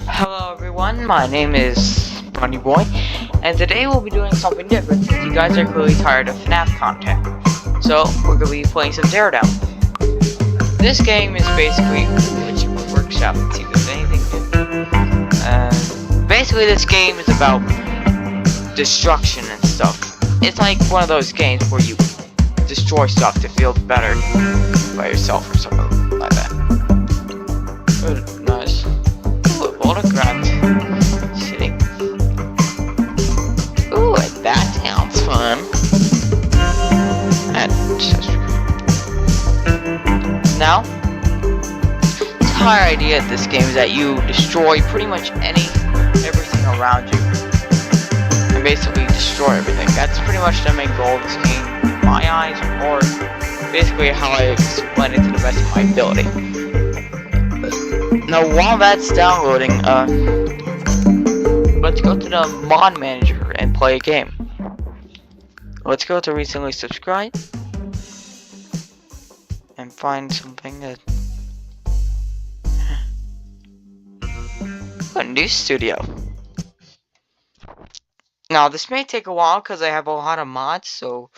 Hello everyone, my name is Bunny Boy, and today we'll be doing something different since you guys are clearly tired of FNAF content. So, we're going to be playing some Teardown. This game is basically, which workshop, let's see if there's anything new. Basically this game is about destruction and stuff. It's like one of those games where you destroy stuff to feel better by yourself or something like that. Oh, nice. Ooh, autographed city. Ooh, that sounds fun. Now, the entire idea of this game is that you destroy pretty much everything around you. And basically destroy everything. That's pretty much the main goal of this game, in my eyes, or basically how I explain it to the best of my ability. Now, while that's downloading, let's go to the mod manager and play a game. Let's go to recently subscribed and find something that a new studio. Now, this may take a while because I have a lot of mods, so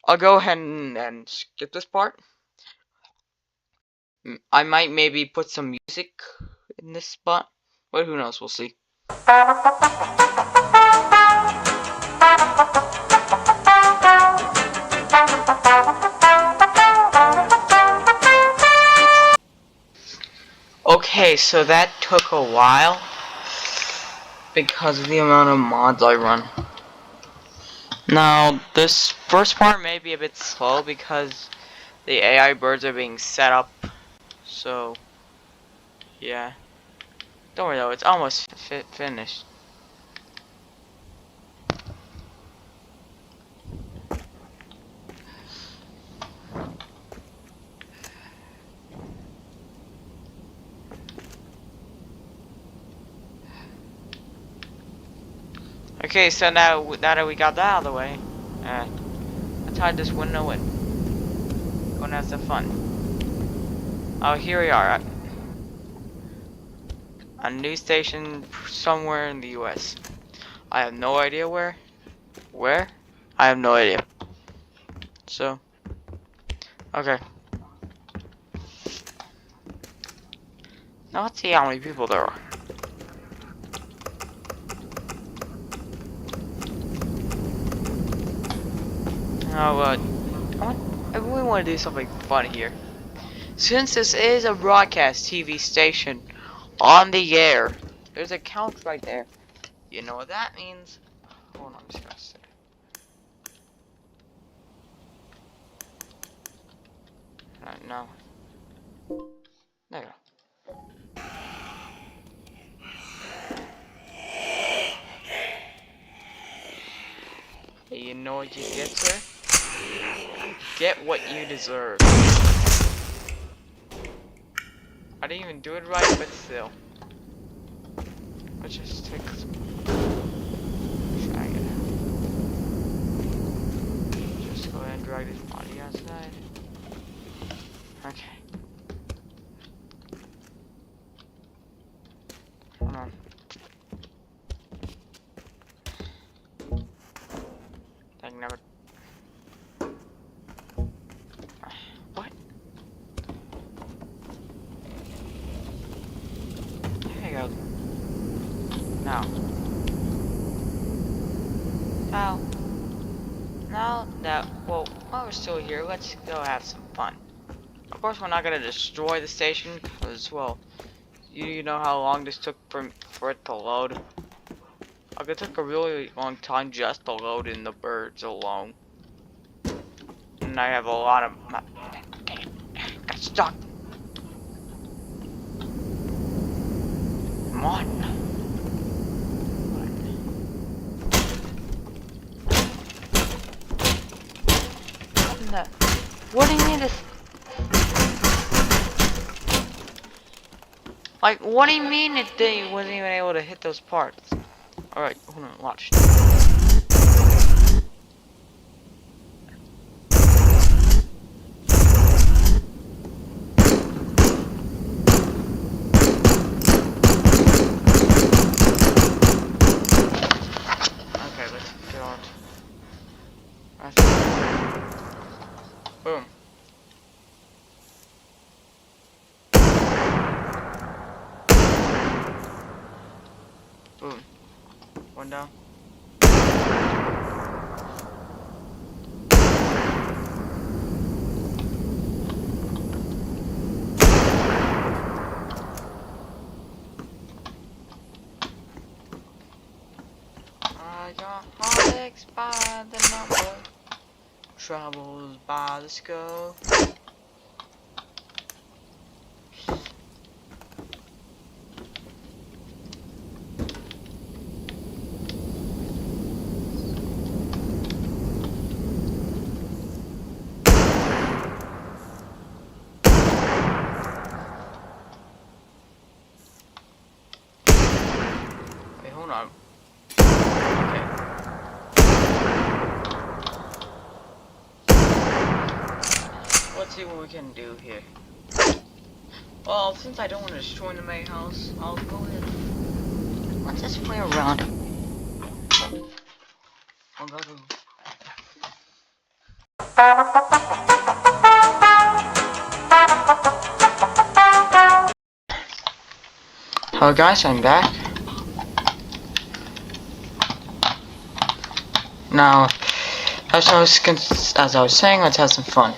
I'll go ahead and skip this part. I might maybe put some music in this spot, but who knows, we'll see. Okay, so that took a while because of the amount of mods I run. Now, this first part may be a bit slow because the AI birds are being set up. So, yeah. Don't worry though, it's almost finished. Okay, so now that we got that out of the way, let's hide this window and go and have some fun. Oh, here we are. A news station somewhere in the US. I have no idea where. Where? I have no idea. So, okay. Now let's see how many people there are. Now, I really want to do something fun here. Since this is a broadcast TV station on the air, there's a couch right there. You know what that means? Hold on, I'm just gonna say. No. There you go. Hey, you know what you get, sir? Get what you deserve. I didn't even do it right, but still. Let's just take some. Drag it out. Just go ahead and drag this body outside. Okay. Hold on. Thing never. What? There you go. Now. Well, while we're still here, let's go have some fun. Of course, we're not gonna destroy the station, because, well, you know how long this took for it to load? Like, it took a really long time just to load in the birds alone. And I have a lot of... Got stuck! Come on! What do you mean this? Like, what do you mean it wasn't even able to hit those parts? Alright, hold on, watch. One down. I got heartaches by the number, troubles by the score. Wait, hold on. Okay. Let's see what we can do here. Well, since I don't want to destroy the main house, I'll go ahead. Let's just play around. I'll go to. Hello guys, I'm back. Now, as I was saying, let's have some fun.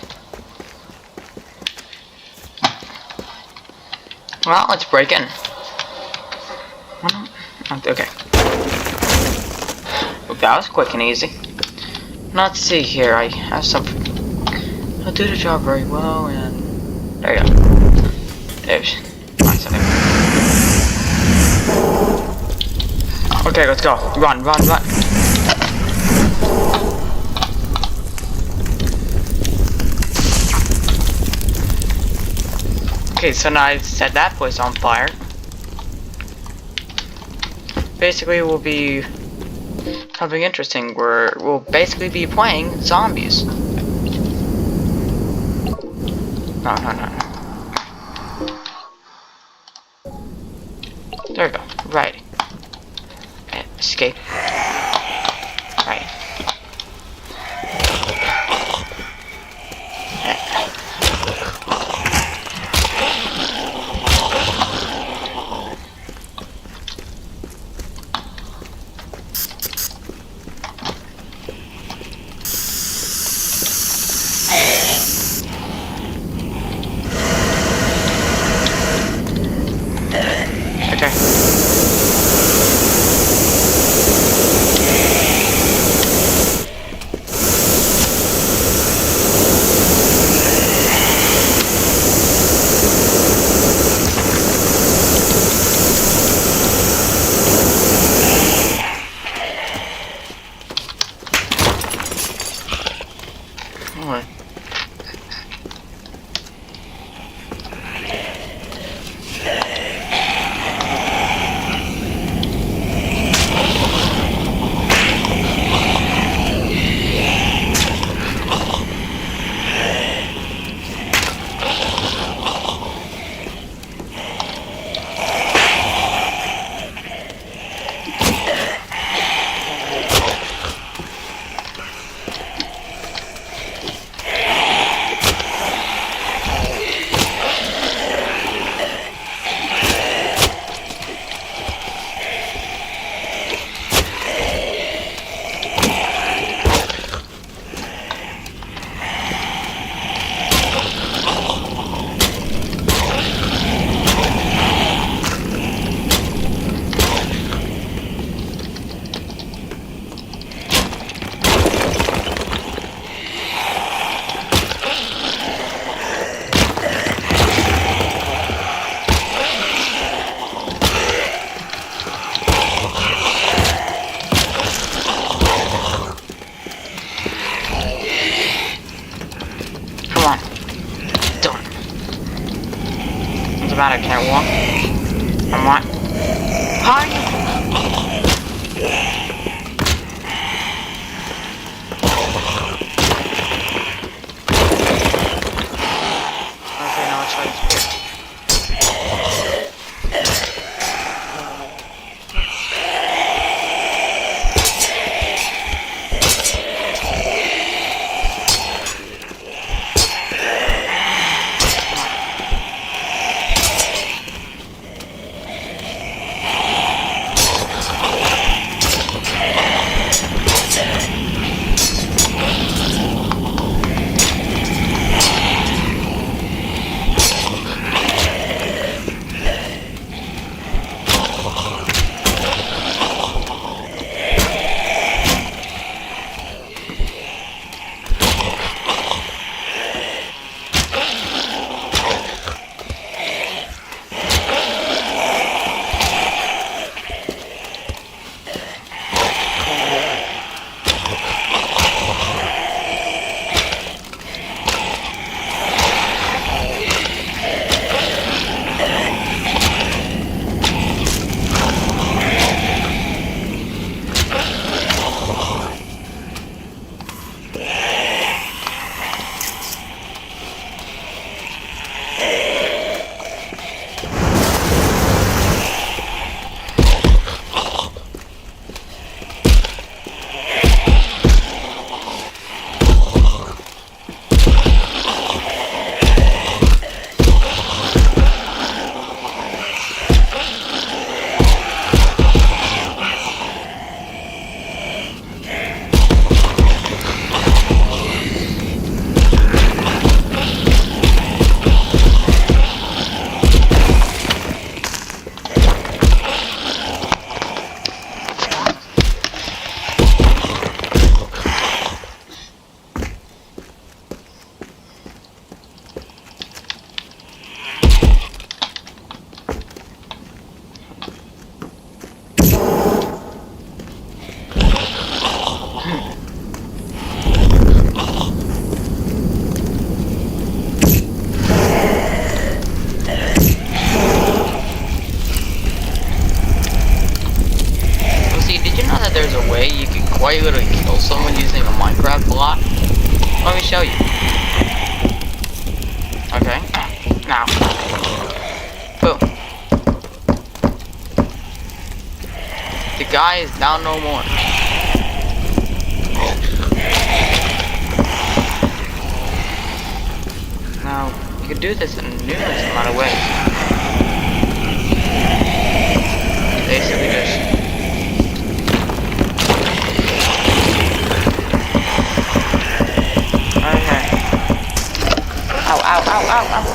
Well, let's break in. Okay. Well, that was quick and easy. Let's see here. I have some. I'll do the job very well, and there you go. There's. Okay, let's go. Run, run, run. Okay, so now I've set that place on fire. Basically, we'll be something interesting where we'll basically be playing zombies. No, no, no. There we go. Right. Escape. Right. I can't walk. I'm what? How are you? Okay, now let's try this. show you. Okay. Now. Boom. The guy is now no more. Now, you can do this in numerous amount of ways. Basically just okay. Ow, ow, ow, ow, ow.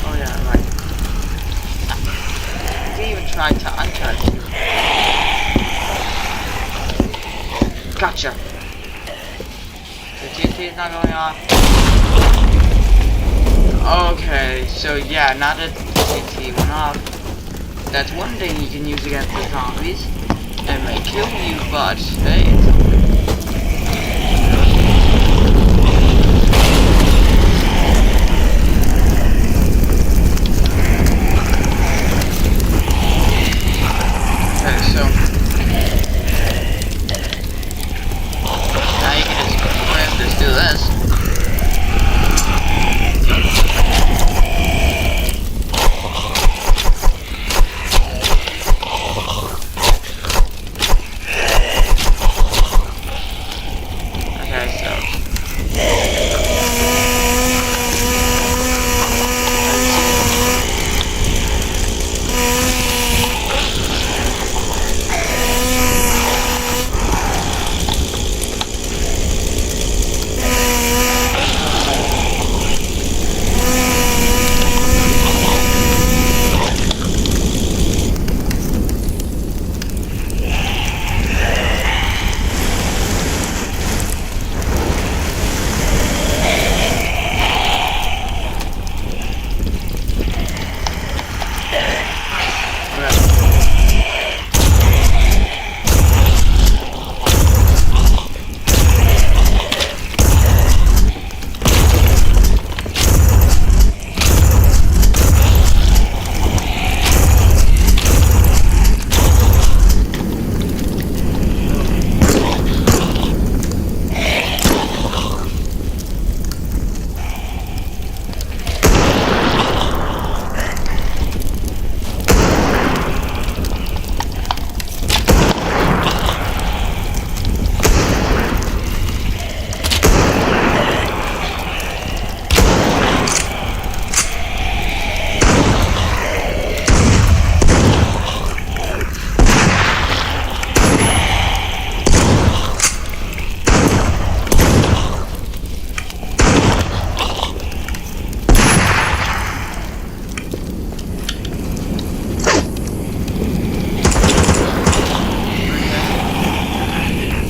Oh yeah, right. I didn't even try to untouch. Gotcha. The TNT is not going off. Okay, so yeah, now that the TNT went off, that's one thing you can use against the zombies. It may kill you, but hey. Okay, so now you can just do this.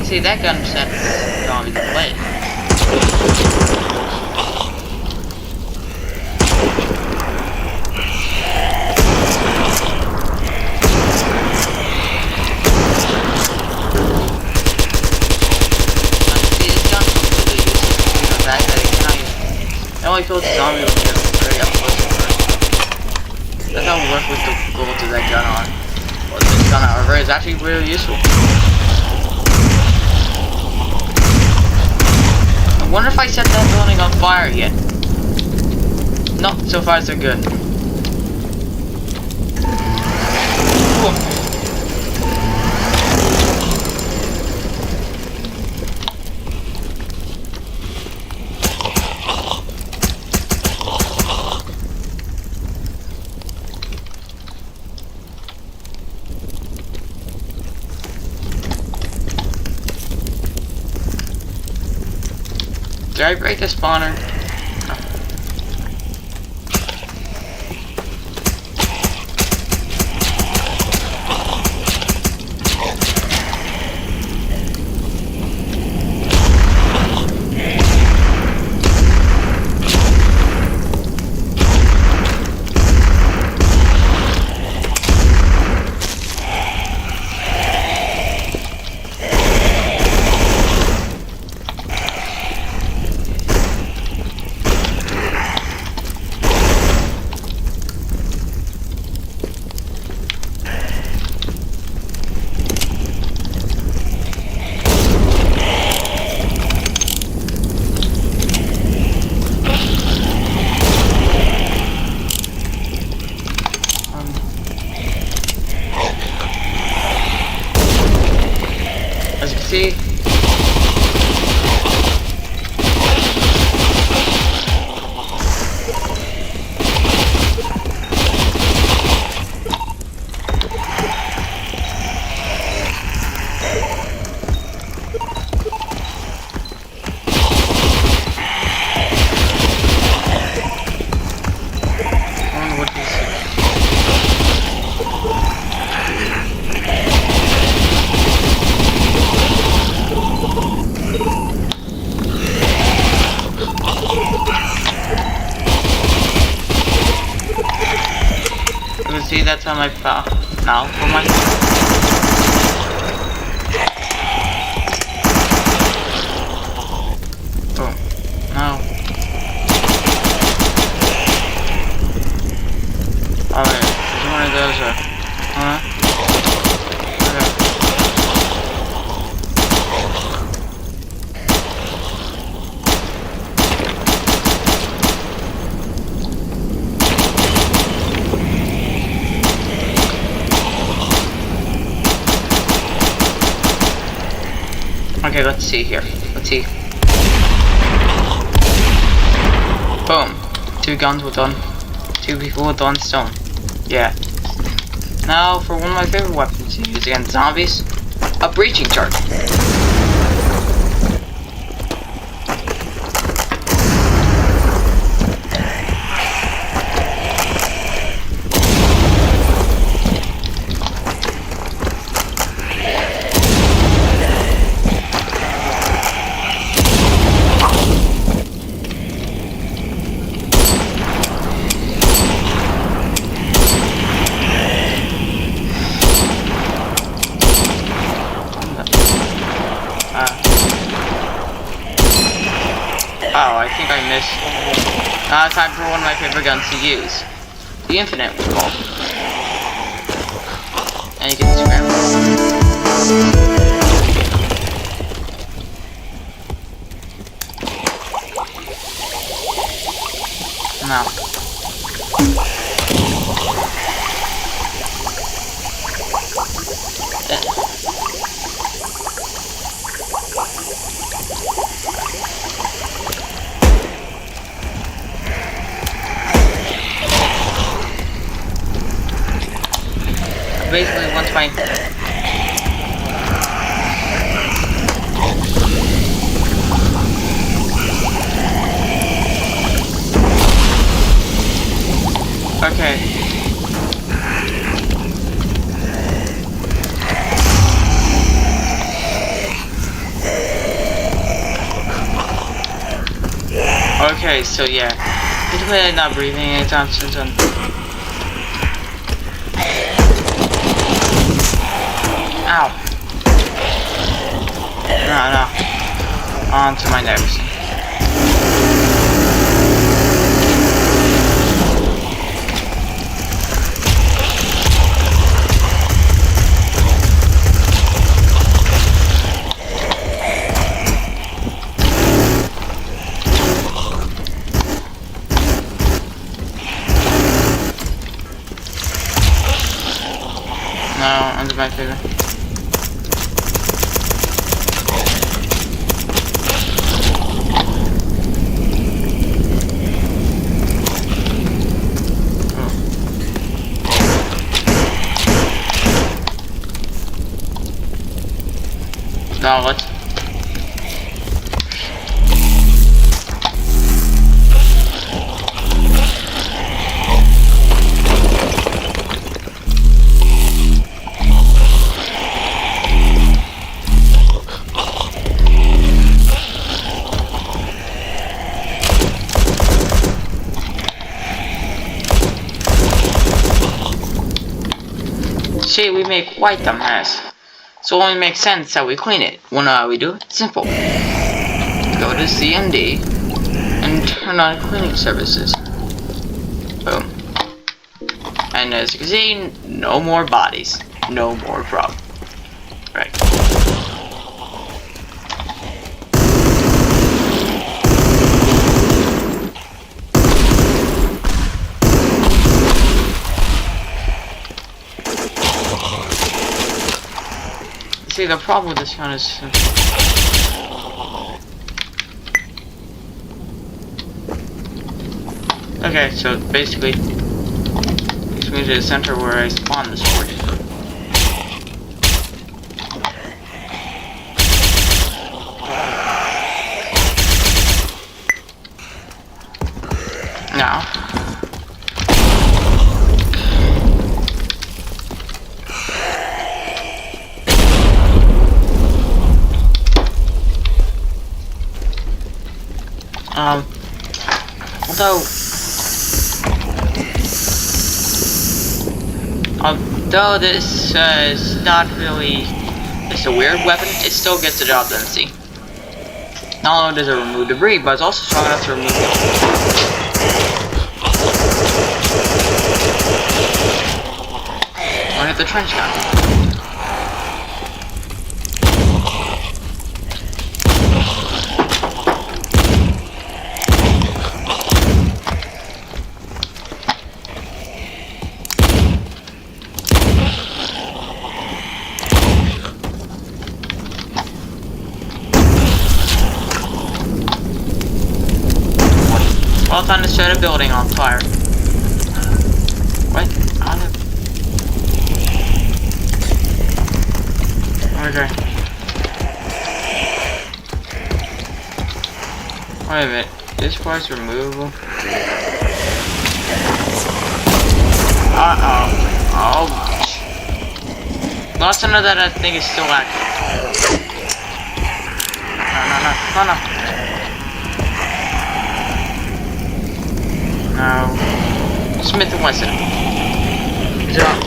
See, that gun sets zombies away. It only kills the zombie when you're very up close to her. That's how we work with the bullets of that gun on. Well, this gun, however, is actually really useful. I wonder if I set that building on fire yet. No, so far so good. Cool. Did I break the spawner? that's on my now for my. Oh no. Alright, there's one of those. Okay, let's see here. Let's see. Boom. 2 guns with one. 2 people with 1 stone. Yeah. Now for one of my favorite weapons to use against zombies, a breaching charge. Oh, I think I missed. Now it's time for one of my favorite guns to use. The infinite rifle. And you can scramble. Now. Basically, once my okay. Okay, so yeah. Basically, I'm not breathing anytime soon. Ow. No. On to my next. No, onto my favorite. Now let's. See, we make quite a mess. So it only makes sense that we clean it. When we do it, simple. Go to CMD and turn on cleaning services. Boom. And as you can see, no more bodies. No more problem. Right. See, the problem with this gun is okay, so basically takes me to the center where I spawned the sword. Now although Although this is not really just a weird weapon, it still gets the job done, see. Not only does it remove debris, but it's also strong enough to remove health. I'll hit the trench gun. Well, time to set a building on fire. What? Okay. Wait a minute. This part's removable. Uh-oh. Oh. Lost to know that I think is still active. No. Smith and Wesson. Jump.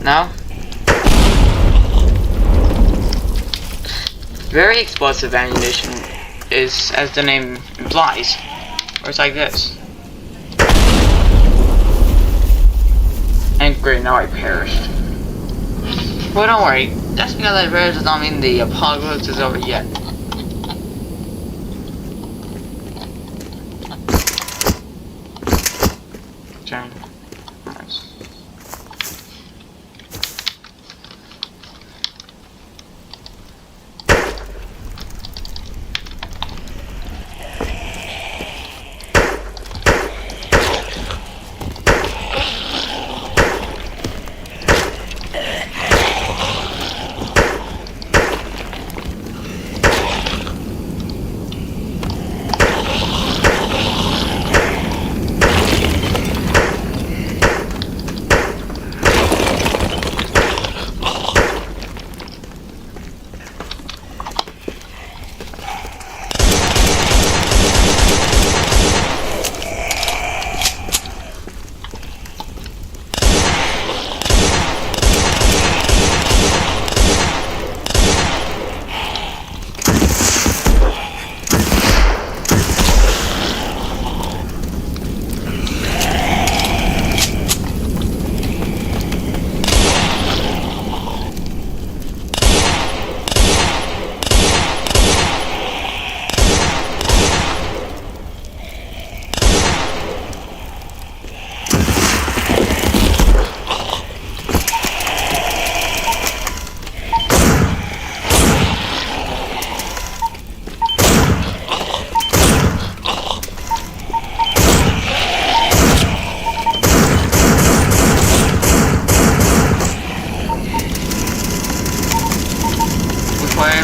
Now, very explosive ammunition is, as the name implies, or it's like this. And great, now I perished. Well, don't worry, just because I perished does not mean the apocalypse is over yet. Turn. Nice.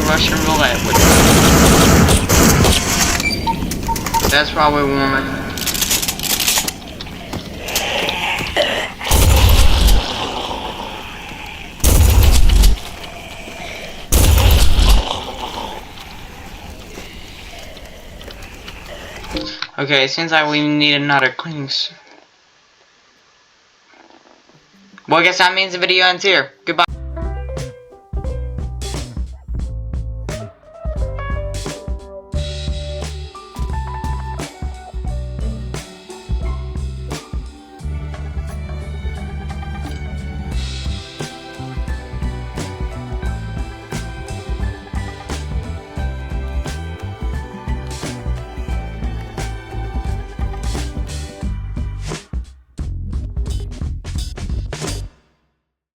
Russian roulette with it. That's probably woman. Okay, it seems like we need another cleaning. Well, I guess that means the video ends here. Goodbye.